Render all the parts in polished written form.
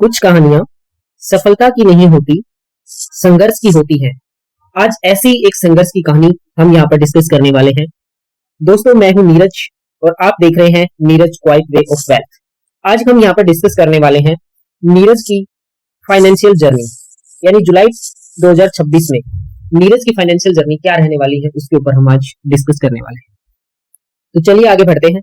कुछ कहानियां सफलता की नहीं होती, संघर्ष की होती है। आज ऐसी एक संघर्ष की कहानी हम यहाँ पर डिस्कस करने वाले हैं। दोस्तों, मैं हूं नीरज और आप देख रहे हैं Neeraj quite way of wealth. आज हम यहाँ पर डिस्कस करने वाले हैं नीरज की फाइनेंशियल जर्नी, यानी जुलाई 2026 में नीरज की फाइनेंशियल जर्नी क्या रहने वाली है, उसके ऊपर हम आज डिस्कस करने वाले हैं। तो चलिए आगे बढ़ते हैं।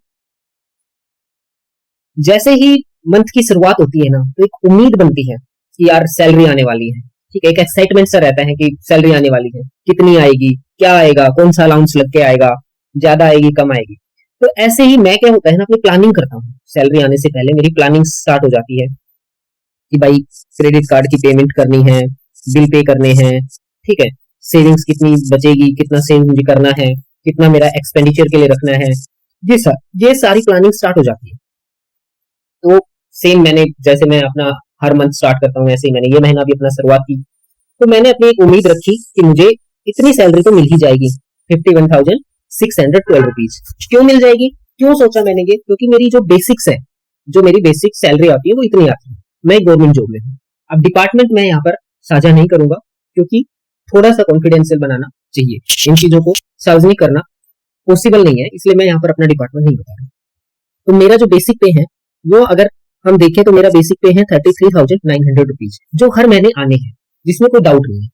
जैसे ही मंथ की शुरुआत होती है ना, तो एक उम्मीद बनती है कि यार सैलरी आने वाली है। ठीक है, एक एक्साइटमेंट सा रहता है कि सैलरी आने वाली है, कितनी आएगी, क्या आएगा, कौन सा अलाउंस लग के आएगा, ज्यादा आएगी, कम आएगी। तो ऐसे ही मैं क्या होता है ना, अपनी प्लानिंग करता हूँ। सैलरी आने से पहले मेरी प्लानिंग स्टार्ट हो जाती है कि भाई क्रेडिट कार्ड की पेमेंट करनी है, बिल पे करने हैं, ठीक है, सेविंग्स कितनी बचेगी, कितना सेविंग मुझे करना है, कितना मेरा एक्सपेंडिचर के लिए रखना है, ये सारी प्लानिंग स्टार्ट हो जाती है। तो सेम मैंने जैसे मैं अपना हर मंथ स्टार्ट करता हूँ, ऐसे ही मैंने ये महीना भी अपना शुरुआत की। तो मैंने अपनी एक उम्मीद रखी कि मुझे इतनी सैलरी तो मिल ही जाएगी, 51,612 रुपीज। क्यों मिल जाएगी, क्यों सोचा मैंने ये? क्योंकि मेरी जो बेसिक्स है, जो मेरी बेसिक सैलरी आती है वो इतनी आती है। मैं गवर्नमेंट जॉब में हूँ। अब डिपार्टमेंट मैं यहाँ पर साझा नहीं करूंगा, क्योंकि थोड़ा सा कॉन्फिडेंशियल बनाना चाहिए। इन चीजों को सार्वजनिक करना पॉसिबल नहीं है, इसलिए मैं यहाँ पर अपना डिपार्टमेंट नहीं बता रहा। तो मेरा जो बेसिक पे है वो अगर हम देखें तो मेरा बेसिक पे है 33,900 रुपीज, जो हर महीने आने हैं, जिसमें कोई डाउट नहीं है।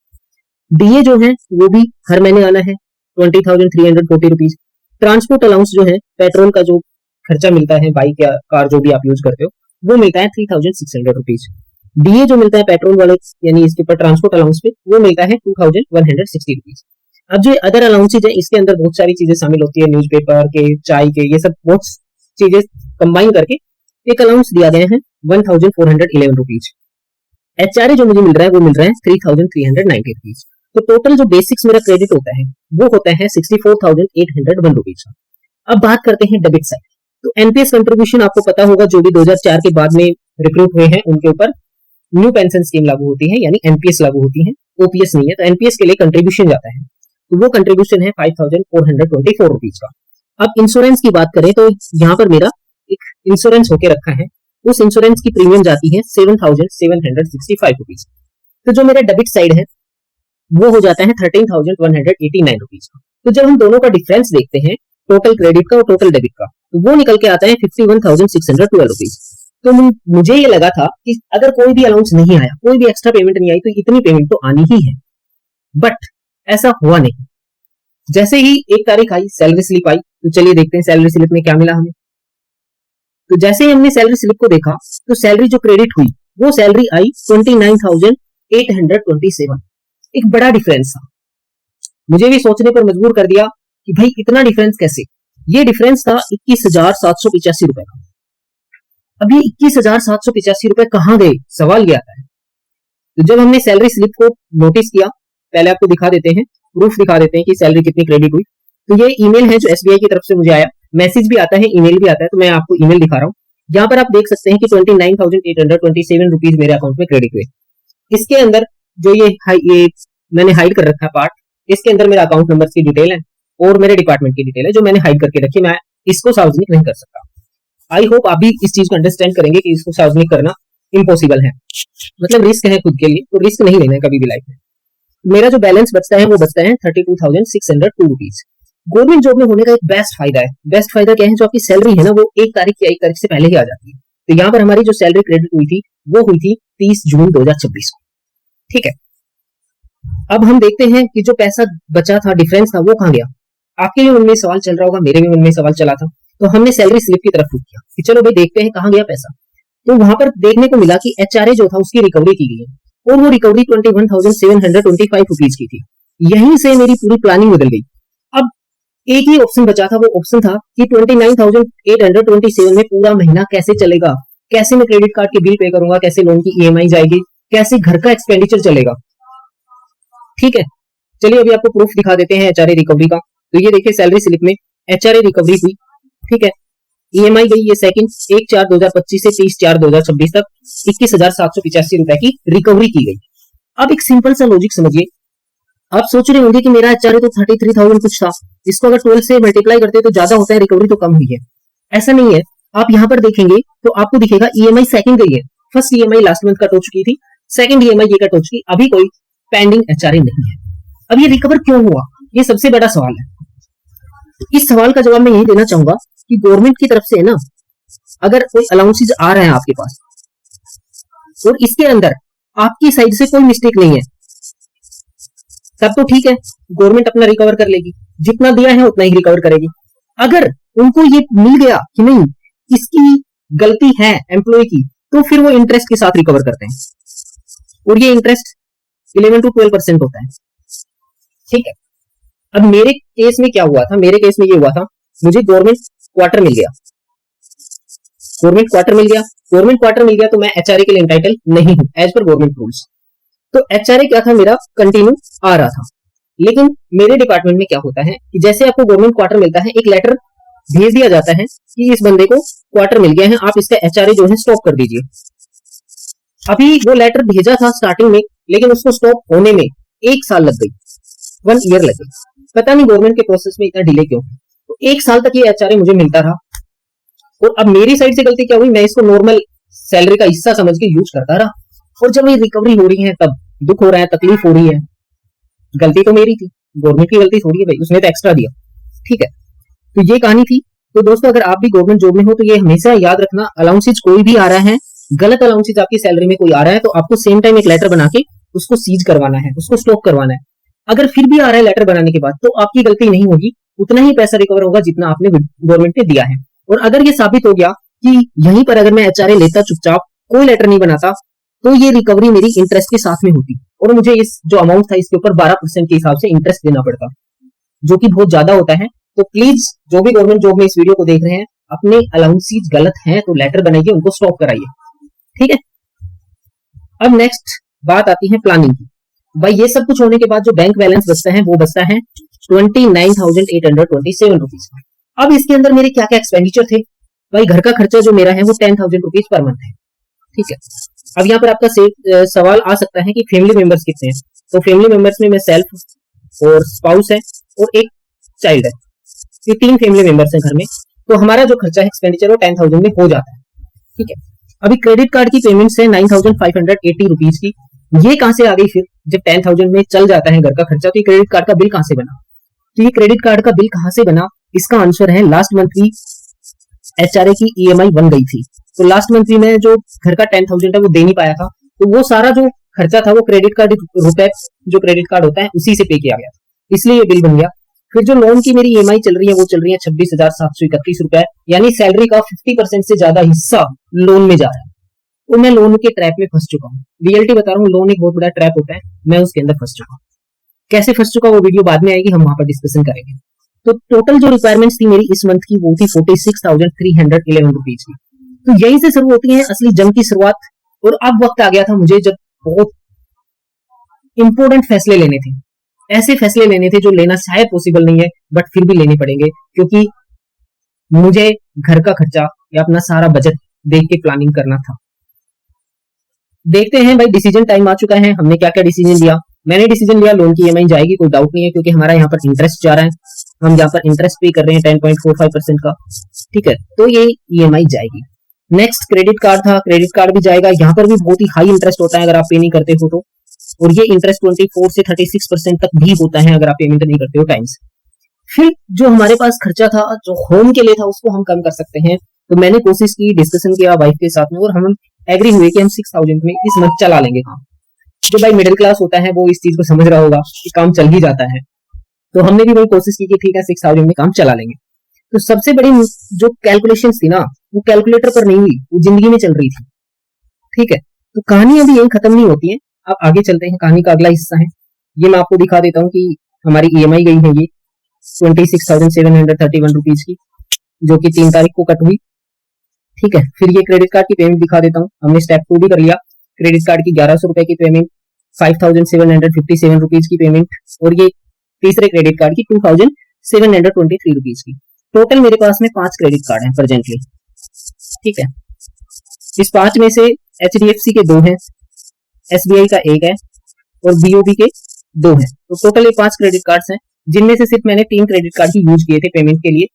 डीए जो है वो भी हर महीने आना है, 20,340 रुपीज। ट्रांसपोर्ट अलाउंस जो है, पेट्रोल का जो खर्चा मिलता है, बाइक या कार जो भी आप यूज करते हो, वो मिलता है 3,600 रुपीज। डीए जो मिलता है पेट्रोल वाले, यानी इसके ऊपर ट्रांसपोर्ट अलाउंस पे, वो मिलता है 2,160 रुपीज। अब जो अदर अलाउंसेज है, इसके अंदर बहुत सारी चीजें शामिल होती है, न्यूज़पेपर के, चाय के, ये सब बहुत चीजें कंबाइन करके एक अलाउंस दिया गया है 1,411 रुपीज। एचआरए जो मुझे मिल रहा है वो मिल रहा है 3,390 रुपीज। तो टोटल जो बेसिक्स मेरा क्रेडिट होता है वो होता है 64,801 रुपीज। अब बात करते हैं डेबिट साइड। तो एनपीएस कंट्रीब्यूशन आपको पता होगा, जो भी 2004 के बाद में रिक्रूट हुए हैं उनके ऊपर न्यू पेंशन स्कीम लागू होती है, यानी एनपीएस लागू होती है, ओपीएस नहीं है। तो एनपीएस के लिए कंट्रीब्यूशन जाता है, तो वो कंट्रीब्यूशन है 5,424 रुपीज का। अब इंश्योरेंस की बात करें तो यहाँ पर मेरा एक इंश्योरेंस होके रखा है, उस इंश्योरेंस की प्रीमियम जाती है 7,765 रुपीज। तो जो मेरा डेबिट साइड है वो हो जाता है 13,189 रुपीज का। तो जब हम दोनों का डिफरेंस देखते हैं, टोटल क्रेडिट का और टोटल डेबिट का, तो वो निकल के आता है 51,612 रुपीज। तो मुझे ये लगा था कि अगर कोई भी अलाउंस नहीं आया, कोई भी एक्स्ट्रा पेमेंट नहीं आई, तो इतनी पेमेंट तो आनी ही है। बट ऐसा हुआ नहीं। जैसे ही 1 तारीख आई, सैलरी स्लिप आई, तो चलिए देखते हैं सैलरी स्लिप में क्या मिला हमें। तो जैसे ही हमने सैलरी स्लिप को देखा, तो सैलरी जो क्रेडिट हुई वो सैलरी आई 29,827। एक बड़ा डिफरेंस था, मुझे भी सोचने पर मजबूर कर दिया कि भाई इतना डिफरेंस कैसे। ये डिफरेंस था 21,785 रुपए का। अब ये 21,785 रुपए कहां गए, सवाल ये आता है। तो जब हमने सैलरी स्लिप को नोटिस किया, पहले आपको दिखा देते हैं, प्रूफ दिखा देते हैं कि सैलरी कितनी क्रेडिट हुई। तो ये ईमेल है जो एसबीआई की तरफ से मुझे आया, मैसेज भी आता है, ईमेल भी आता है। तो मैं आपको ईमेल दिखा रहा हूँ। यहाँ पर आप देख सकते हैं कि 29,827 रुपीज मेरे अकाउंट में क्रेडिट हुए। इसके अंदर जो ये मैंने हाइड कर रखा है पार्ट, इसके अंदर मेरा अकाउंट नंबर की डिटेल है और मेरे डिपार्टमेंट की डिटेल है, जो मैंने हाइड करके रखी। मैं इसको सार्वजनिक नहीं कर सकता। आई होप आप भी इस चीज को अंडरस्टैंड करेंगे कि इसको सार्वजनिक करना इम्पॉसिबल है, मतलब रिस्क है खुद के लिए, तो रिस्क नहीं लेना है कभी भी लाइफ में। मेरा जो बैलेंस बचता है वो बचता है 32,602 रुपीज। गवर्नमेंट जॉब में होने का एक बेस्ट फायदा है। बेस्ट फायदा क्या है, जो आपकी सैलरी है ना वो 1 तारीख या 1 तारीख से पहले ही आ जाती है। तो यहाँ पर हमारी जो सैलरी क्रेडिट हुई थी वो हुई थी 30 जून 2026 को। ठीक है, अब हम देखते हैं कि जो पैसा बचा था, डिफरेंस था, वो कहाँ गया। आपके भी मन में सवाल चल रहा होगा, मेरे भी मन में सवाल चला था। तो हमने सैलरी स्लिप की तरफ रुक किया कि चलो भाई देखते हैं कहाँ गया पैसा। तो वहां पर देखने को मिला कि एचआरए जो था उसकी रिकवरी की गई है, और वो रिकवरी 21,725 रुपीज की थी। यहीं से मेरी पूरी प्लानिंग बदल गई। अब एक ही ऑप्शन बचा था, वो ऑप्शन था कि 29,827 में पूरा महीना कैसे चलेगा, कैसे मैं क्रेडिट कार्ड के बिल पे करूंगा, कैसे लोन की ईएमआई जाएगी, कैसे घर का एक्सपेंडिचर चलेगा। ठीक है, चलिए अभी आपको प्रूफ दिखा देते हैं एचआरए रिकवरी का। तो ये देखिए सैलरी स्लिप में एचआरए रिकवरी हुई। ठीक है, ईएमआई गई ये सेकंड 1/4/2025 से 30/4/2026 तक 21,785 रुपए की रिकवरी की गई। अब एक सिंपल सा लॉजिक समझिए। आप सोच रहे होंगे कि मेरा एचआरए तो 33,000 कुछ था, इसको अगर 12 से मल्टीप्लाई करते तो ज्यादा होता है, रिकवरी तो कम हुई है। ऐसा नहीं है। आप यहाँ पर देखेंगे तो आपको दिखेगा ईएमआई सेकंड गई है, first EMI last month cut हो चुकी थी, सेकंड ईएमआई ये कट हो चुकी, अभी कोई पेंडिंग एचआरए नहीं है। अब ये रिकवर क्यों हुआ, ये सबसे बड़ा सवाल है। इस सवाल का जवाब मैं यही देना चाहूंगा कि गवर्नमेंट की तरफ से है ना, अगर कोई अलाउंसेज आ रहे हैं आपके पास और इसके अंदर आपकी साइड से कोई मिस्टेक नहीं है, तब तो ठीक है, गवर्नमेंट अपना रिकवर कर लेगी, जितना दिया है उतना ही रिकवर करेगी। अगर उनको ये मिल गया कि नहीं इसकी गलती है एम्प्लॉय की, तो फिर वो इंटरेस्ट के साथ रिकवर करते हैं, और ये इंटरेस्ट 11 to 12% होता है। ठीक है, अब मेरे केस में क्या हुआ था, मेरे केस में ये हुआ था, मुझे गवर्नमेंट क्वार्टर मिल गया, गवर्नमेंट क्वार्टर मिल गया, गवर्नमेंट क्वार्टर मिल गया तो मैं एचआरए के लिए एंटाइटल नहीं हूं एज पर गवर्नमेंट रूल्स। तो एचआरए क्या था, मेरा कंटिन्यू आ रहा था। लेकिन मेरे डिपार्टमेंट में क्या होता है कि जैसे आपको गवर्नमेंट क्वार्टर मिलता है, एक लेटर भेज दिया जाता है कि इस बंदे को क्वार्टर मिल गया है, आप इसका एचआरए जो है स्टॉप कर दीजिए। अभी वो लेटर भेजा था स्टार्टिंग में, लेकिन उसको स्टॉप होने में 1 साल लग गई, 1 ईयर लग गई। पता नहीं गवर्नमेंट के प्रोसेस में इतना डिले क्यों। तो 1 साल तक ये एचआरए मुझे मिलता रहा, और अब मेरी साइड से गलती क्या हुई, मैं इसको नॉर्मल सैलरी का हिस्सा समझ के यूज करता रहा, और जब ये रिकवरी हो रही है तब दुख हो रहा है, तकलीफ हो रही है। गलती तो मेरी थी, गवर्नमेंट की गलती थोड़ी है भाई, उसने तो एक्स्ट्रा दिया। ठीक है, तो ये कहानी थी। तो दोस्तों अगर आप भी गवर्नमेंट जॉब में हो तो ये हमेशा याद रखना, अलाउंसेज कोई भी आ रहा है, गलत अलाउंसेज आपकी सैलरी में कोई आ रहा है, तो आपको सेम टाइम एक लेटर बना के उसको सीज करवाना है, उसको स्टॉप करवाना है। अगर फिर भी आ रहा है लेटर बनाने के बाद, तो आपकी गलती नहीं होगी, उतना ही पैसा रिकवर होगा जितना आपने गवर्नमेंट ने दिया है। और अगर ये साबित हो गया कि यहीं पर अगर मैं एचआरए लेता चुपचाप, कोई लेटर नहीं बनाता, तो ये रिकवरी मेरी इंटरेस्ट के साथ में होती, और मुझे इस जो अमाउंट था इसके ऊपर 12% के हिसाब से इंटरेस्ट देना पड़ता, जो कि बहुत ज्यादा होता है। तो प्लीज जो भी गवर्नमेंट जॉब में इस वीडियो को देख रहे हैं, अपने अलाउंसेज गलत हैं तो लेटर बनाइए, उनको स्टॉप कराइए। ठीक है, अब नेक्स्ट बात आती है प्लानिंग की। भाई ये सब कुछ होने के बाद जो बैंक बैलेंस बचता है वो बचता है 29,827 रुपीज। अब इसके अंदर मेरे क्या क्या एक्सपेंडिचर थे, भाई घर का खर्चा जो मेरा है वो 10,000 रुपीज पर मंथ है। ठीक है, अब यहाँ पर आपका सवाल आ सकता है कि फैमिली मेंबर्स कितने हैं। तो फैमिली मेंबर्स में मैं सेल्फ और स्पाउस है और एक चाइल्ड है, ये 3 फैमिली मेंबर्स हैं घर में। तो हमारा जो खर्चा है एक्सपेंडिचर वो 10,000 में हो जाता है। ठीक है, अभी क्रेडिट कार्ड की पेमेंट्स है 9,580 रुपीज की। ये कहां से आ गई फिर, जब 10,000 में चल जाता है घर का खर्चा, तो ये क्रेडिट कार्ड का बिल कहां से बना। तो ये क्रेडिट कार्ड का बिल कहां से बना, इसका आंसर है लास्ट मंथ की एचआरए की ईएमआई बन गई थी। तो लास्ट मंथ में जो घर का 10,000 है वो दे नहीं पाया था, तो वो सारा जो खर्चा था वो क्रेडिट कार्ड रुपए जो क्रेडिट कार्ड होता है उसी से पे किया गया, इसलिए ये बिल बन गया। फिर जो लोन की मेरी ईएमआई चल रही है वो चल रही है 26,731 रुपए, यानी सैलरी का 50% से ज्यादा हिस्सा लोन में जा रहा है। तो मैं लोन के ट्रैप में फंस चुका हूँ, रियलिटी बता रहा हूँ, लोन एक बहुत बड़ा ट्रैप होता है, मैं उसके अंदर फंस चुका हूँ। कैसे फंस चुका वो वीडियो बाद में आएगी, हम वहां पर डिस्कशन करेंगे। तो टोटल जो रिक्वायरमेंट्स थी मेरी इस मंथ की वो थी 46,311 रुपीज की। तो यहीं से शुरू होती है असली जंग की शुरुआत। और अब वक्त आ गया था मुझे जब बहुत इंपॉर्टेंट फैसले लेने थे, ऐसे फैसले लेने थे जो लेना शायद पॉसिबल नहीं है, बट फिर भी लेने पड़ेंगे, क्योंकि मुझे घर का खर्चा या अपना सारा बजट देख के प्लानिंग करना था। देखते हैं भाई, डिसीजन टाइम आ चुका है, हमने क्या क्या डिसीजन लिया। मैंने डिसीजन लिया लोन की ईएमआई जाएगी, कोई डाउट नहीं है, क्योंकि हमारा यहाँ पर इंटरेस्ट जा रहा है, हम यहाँ पर इंटरेस्ट पे कर रहे हैं 10.45% का। ठीक है, तो ये ईएमआई जाएगी। नेक्स्ट क्रेडिट कार्ड था, क्रेडिट कार्ड भी जाएगा, यहाँ पर भी बहुत ही हाई इंटरेस्ट होता है अगर आप पे नहीं करते हो तो, और ये इंटरेस्ट 24 से 36% तक भी होता है अगर आप पेमेंट नहीं करते हो टाइम से। फिर जो हमारे पास खर्चा था जो होम के लिए था उसको हम कम कर सकते हैं, तो मैंने कोशिश की, डिस्कशन किया वाइफ के साथ में, और हम एग्री हुए कि हम 6,000 में इस मंथ चला लेंगे काम। जो भाई मिडिल क्लास होता है वो इस चीज को समझ रहा होगा कि काम चल ही जाता है, तो हमने भी वही कोशिश की कि ठीक है 6,000 में काम चला लेंगे। तो सबसे बड़ी जो कैलकुलेशंस थी ना वो कैलकुलेटर पर नहीं हुई, वो जिंदगी में चल रही थी। ठीक है, तो कहानी अभी यही खत्म नहीं होती है, अब आगे चलते हैं, कहानी का अगला हिस्सा है ये मैं आपको दिखा देता हूँ कि हमारी ईएमआई गई है ये 26,731 रुपीज की, जो कि 3 तारीख को कट हुई। ठीक है, फिर ये क्रेडिट कार्ड की पेमेंट दिखा देता हूँ, हमने स्टेप 2 भी कर लिया। क्रेडिट कार्ड की 1100 रुपए की पेमेंट, 5,757 रुपीज की पेमेंट, और ये तीसरे क्रेडिट कार्ड की 2,723 रुपीज की। टोटल मेरे पास में 5 क्रेडिट कार्ड हैं प्रेजेंटली। ठीक है, इस 5 में से एचडीएफसी के 2 हैं, एसबीआई का 1 है और बीओबी के 2 हैं। तो टोटल ये 5 क्रेडिट कार्ड्स हैं, जिनमें से सिर्फ मैंने 3 क्रेडिट कार्ड ही यूज किए थे पेमेंट के लिए,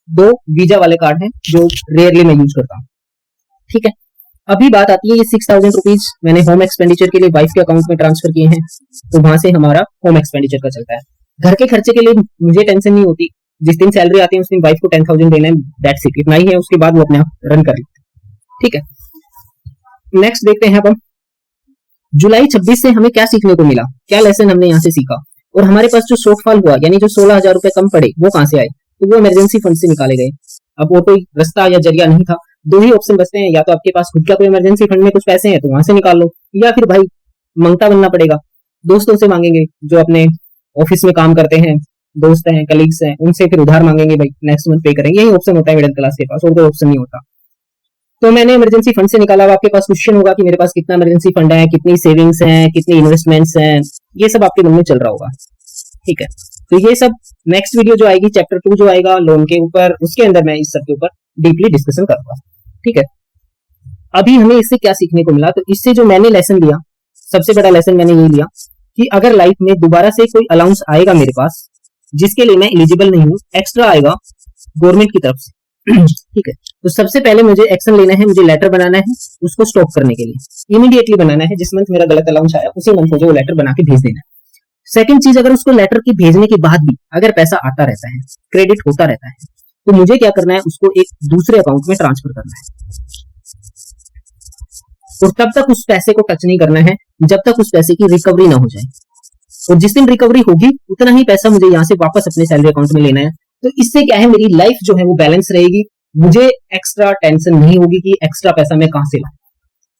2 वीजा वाले कार्ड हैं जो रेयरली मैं यूज करता हूँ। ठीक है, अभी बात आती है, ये 6,000 रुपीज मैंने होम एक्सपेंडिचर के लिए वाइफ के अकाउंट में ट्रांसफर किए हैं, तो वहां से हमारा होम एक्सपेंडिचर का चलता है। घर के खर्चे के लिए मुझे टेंशन नहीं होती, जिस दिन सैलरी आती है उस दिन वाइफ को 10,000 देना है, दैट्स इट, इतना ही है, उसके बाद वो अपने आप रन कर लेते हैं। ठीक है, नेक्स्ट देखते हैं अब हम जुलाई 26 से हमें क्या सीखने को मिला, क्या लेसन हमने यहाँ से सीखा, और हमारे पास जो शॉर्टफॉल हुआ यानी जो 16,000 रुपए कम पड़े वो कहां से आए, तो वो इमरजेंसी फंड से निकाले गए। अब वो कोई रास्ता या जरिया नहीं था, दो ही ऑप्शन बचते हैं, या तो आपके पास खुद का कोई इमरजेंसी फंड में कुछ पैसे हैं तो वहां से निकाल लो, या फिर भाई मंगता बनना पड़ेगा, दोस्तों से मांगेंगे जो अपने ऑफिस में काम करते हैं, दोस्त हैं, कलीग्स हैं, उनसे फिर उधार मांगेंगे, भाई नेक्स्ट मंथ पे करेंगे, यही ऑप्शन होता है मिडिल क्लास के पास, और कोई ऑप्शन नहीं होता। तो मैंने इमरजेंसी फंड से निकाला। आपके पास क्वेश्चन होगा कि मेरे पास कितना इमरजेंसी फंड है, कितनी सेविंग्स हैं, कितनी इन्वेस्टमेंट्स हैं, ये सब आपके मन में चल रहा होगा। ठीक है, तो ये सब नेक्स्ट वीडियो जो आएगी, चैप्टर 2 जो आएगा लोन के ऊपर, उसके अंदर मैं इस सब के ऊपर डीपली डिस्कशन करूंगा। ठीक है, अभी हमें इससे क्या सीखने को मिला, तो इससे जो मैंने लेसन लिया, सबसे बड़ा लेसन मैंने ये लिया कि अगर लाइफ में दोबारा से कोई अलाउंस आएगा मेरे पास जिसके लिए मैं एलिजिबल नहीं हूं, एक्स्ट्रा आएगा गवर्नमेंट की तरफ से ठीक है, तो सबसे पहले मुझे एक्शन लेना है, मुझे लेटर बनाना है उसको स्टॉप करने के लिए, इमीडिएटली बनाना है। जिस मंथ मेरा गलत अलाउंस आया उसी मंथ मुझे वो लेटर बना के भेज देना है। सेकंड चीज, अगर उसको लेटर की भेजने के बाद भी अगर पैसा आता रहता है, क्रेडिट होता रहता है, तो मुझे क्या करना है, उसको एक दूसरे अकाउंट में ट्रांसफर करना है, और तब तक उस पैसे को टच नहीं करना है जब तक उस पैसे की रिकवरी ना हो जाए, और जिस दिन रिकवरी होगी उतना ही पैसा मुझे यहाँ से वापस अपने सैलरी अकाउंट में लेना है। तो इससे क्या है, मेरी लाइफ जो है वो बैलेंस रहेगी, मुझे एक्स्ट्रा टेंशन नहीं होगी कि एक्स्ट्रा पैसा मैं कहां से लाऊं।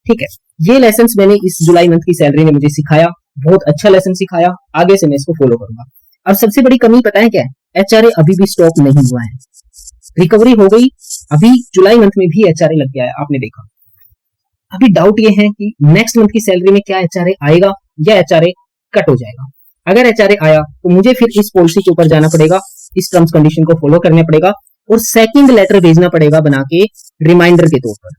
ठीक है, ये लेसन मैंने इस जुलाई मंथ की सैलरी ने मुझे सिखाया, बहुत अच्छा लेसन सिखाया, आगे से मैं इसको फॉलो करूंगा। अब सबसे बड़ी कमी पता है क्या है, एचआरए अभी भी स्टॉप नहीं हुआ है, रिकवरी हो गई, अभी जुलाई मंथ में भी एचआरए लग गया है, आपने देखा। अभी डाउट ये है कि नेक्स्ट मंथ की सैलरी में क्या एचआरए आएगा या एचआरए कट हो जाएगा। अगर एचआरए आया तो मुझे फिर इस पॉलिसी के ऊपर जाना पड़ेगा, इस टर्म्स कंडीशन को फॉलो करना पड़ेगा, और सेकंड लेटर भेजना पड़ेगा बना के रिमाइंडर के तौर पर।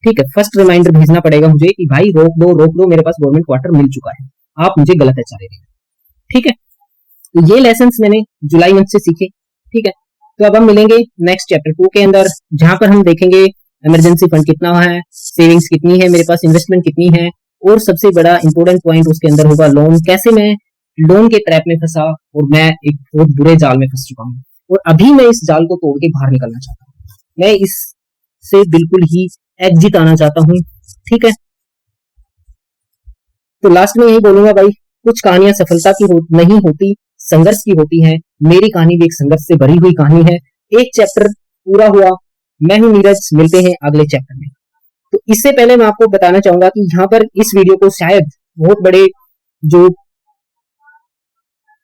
ठीक है, फर्स्ट रिमाइंडर भेजना पड़ेगा मुझे कि भाई रोक दो, मेरे पास गवर्नमेंट क्वार्टर मिल चुका है, आप मुझे गलत एचआरए देंगे। ठीक है, तो ये लेसन्स मैंने जुलाई मंथ से सीखे। ठीक है, तो अब हम मिलेंगे नेक्स्ट चैप्टर 2 के अंदर, जहां पर हम देखेंगे इमरजेंसी फंड कितना है, सेविंग्स कितनी है मेरे पास, इन्वेस्टमेंट कितनी है, और सबसे बड़ा इंपॉर्टेंट पॉइंट उसके अंदर होगा लोन, कैसे मैं लोन के ट्रैप में फंसा और मैं एक बहुत बुरे जाल में फंस चुका हूं, और अभी मैं इस जाल को तोड़ के बाहर निकलना चाहता हूं, मैं इससे बिल्कुल ही एग्जिट आना चाहता हूं। ठीक है, तो लास्ट में यही बोलूंगा भाई, कुछ कहानियां सफलता की नहीं होती, संघर्ष की होती हैं। मेरी कहानी भी एक संघर्ष से भरी हुई कहानी है। एक चैप्टर पूरा हुआ, मैं हूं नीरज, मिलते हैं अगले चैप्टर में। तो इससे पहले मैं आपको बताना चाहूंगा कि यहाँ पर इस वीडियो को शायद बहुत बड़े जो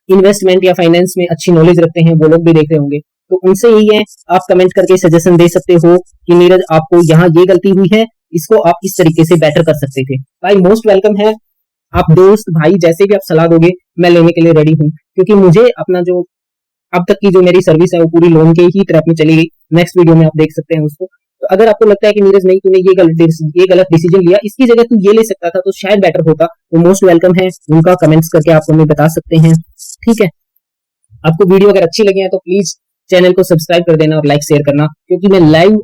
इन्वेस्टमेंट या फाइनेंस में अच्छी नॉलेज रखते हैं वो लोग भी देख रहे होंगे, तो उनसे यही है, आप कमेंट करके सजेशन दे सकते हो कि नीरज आपको यहाँ ये गलती हुई है, इसको आप इस तरीके से बेटर कर सकते थे। भाई मोस्ट वेलकम है, आप दोस्त भाई जैसे भी आप सलाह दोगे मैं लेने के लिए रेडी हूँ, क्योंकि मुझे अपना जो अब तक की जो मेरी सर्विस है वो पूरी लोन के ही ट्रैप में चली गई। नेक्स्ट वीडियो में आप देख सकते हैं उसको। तो अगर आपको लगता है कि नीरज नहीं तूने ये गलत डिसीजन लिया, इसकी जगह तू ये ले सकता था तो शायद बेटर होता, तो मोस्ट वेलकम है, उनका कमेंट्स करके आप हमें बता सकते हैं। ठीक है, आपको वीडियो अगर अच्छी लगी है तो प्लीज चैनल को सब्सक्राइब कर देना और लाइक शेयर करना, क्योंकि मैं लाइव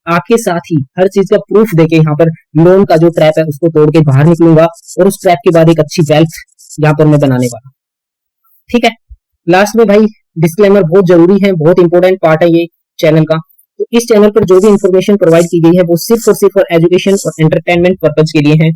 आपके साथ ही हर चीज का प्रूफ देके यहाँ पर लोन का जो ट्रैप है उसको तोड़ के बाहर निकलूंगा, और उस ट्रैप के बाद एक अच्छी वेल्थ यहाँ पर मैं बनाने वाला। ठीक है, लास्ट में भाई डिस्क्लेमर बहुत जरूरी है, बहुत इंपॉर्टेंट पार्ट है ये चैनल का। तो इस चैनल पर जो भी इंफॉर्मेशन प्रोवाइड की गई है वो सिर्फ और सिर्फ एजुकेशन और एंटरटेनमेंट पर्पज के लिए है,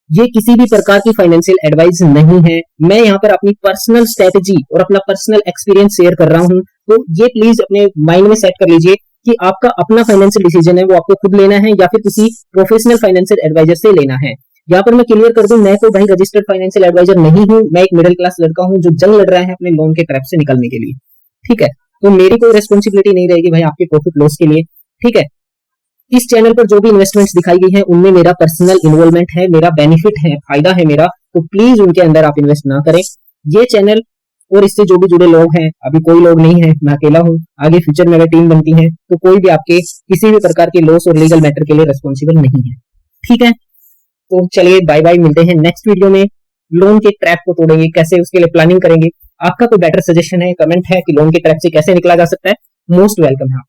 ये किसी भी प्रकार की फाइनेंशियल एडवाइस नहीं है। मैं यहाँ पर अपनी पर्सनल स्ट्रेटेजी और अपना पर्सनल एक्सपीरियंस शेयर कर रहा हूँ, तो ये प्लीज अपने माइंड में सेट कर लीजिए कि आपका अपना फाइनेंशियल डिसीजन है, वो आपको खुद लेना है या फिर किसी प्रोफेशनल फाइनेंशियल एडवाइजर से लेना है। यहाँ पर मैं क्लियर कर दूं, मैं कोई भाई रजिस्टर्ड फाइनेंशियल एडवाइजर नहीं हूं, मैं एक मिडिल क्लास लड़का हूं जो जंग लड़ रहा है अपने लोन के ट्रैप से निकलने के लिए। ठीक है, तो मेरी कोई रिस्पॉन्सिबिलिटी नहीं रहेगी भाई आपके प्रॉफिट लॉस के लिए। ठीक है, इस चैनल पर जो भी इन्वेस्टमेंट्स दिखाई गई है उनमें मेरा पर्सनल इन्वॉल्वमेंट है, मेरा बेनिफिट है, फायदा है मेरा, तो प्लीज उनके अंदर आप इन्वेस्ट ना करें। ये चैनल और इससे जो भी जुड़े लोग हैं, अभी कोई लोग नहीं है, मैं अकेला हूं, आगे फ्यूचर में अगर टीम बनती है तो कोई भी आपके किसी भी प्रकार के लॉस और लीगल मैटर के लिए रिस्पॉन्सिबल नहीं है। ठीक है, तो चलिए बाय बाय, मिलते हैं नेक्स्ट वीडियो में। लोन के ट्रैप को तोड़ेंगे कैसे, उसके लिए प्लानिंग करेंगे। आपका कोई बेटर सजेशन है, कमेंट है कि लोन के ट्रैप से कैसे निकला जा सकता है, मोस्ट वेलकम है।